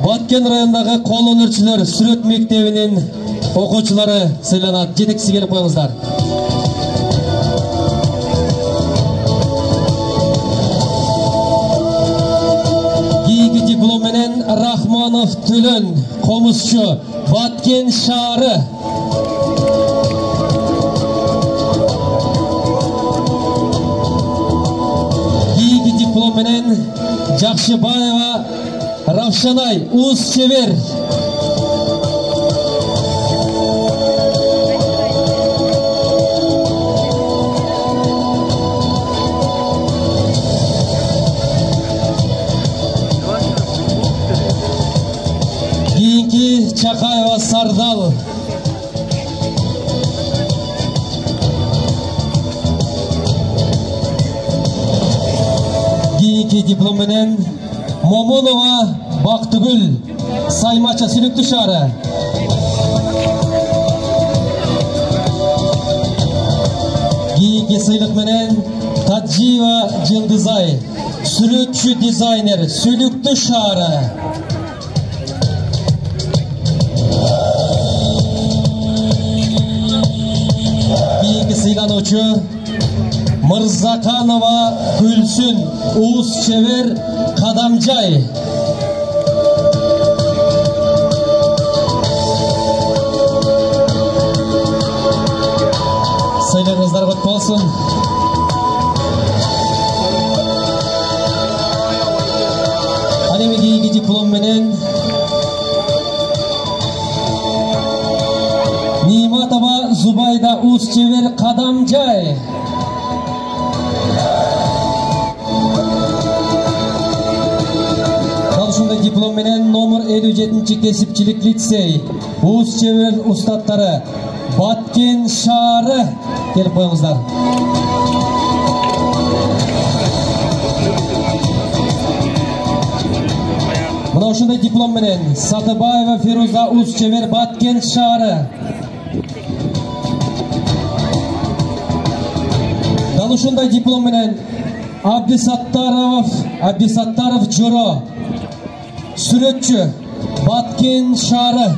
Баткен районындагы кол өнөрчүлөр сүрөт мектебинин окуучулары сыйланат. Жетекчиси келип коюңуздар. Кийинки диплом менен Рахманов Төлөн, комузчу, Баткен шаары. Кийинки диплом менен Жакшыбаева Равшанай, уз чебер. Кийинки Чакаева Сардал. Кийинки диплом менен Момунова Бактыгүл, Саймача Сүлүктүү шаары. Кийинки сыйлык менен Таджиева Жылдызай, сүрөтчү дизайнер, Сүлүктүү шаары. Кийинки сыйлануучу Мырзаканова Гүлсүн, уз чебер, Кадамжай. Сыйлыгыңыздар кут болсун. Ал эми кийинки диплом менен Ниматова Зубайда, уз чебер, Кадамжай. Ушундай диплом менен номер 57 кесипчилик лицей, уз чебер устаттары Баткен шаары келип коюңуздар. Мына ушундай диплом менен Сатыбаева Фируза, уз чебер, Баткен шаары. Дал ушундай диплом менен Абдисаттаров Жоро, сүрөтчү, Баткен шаары.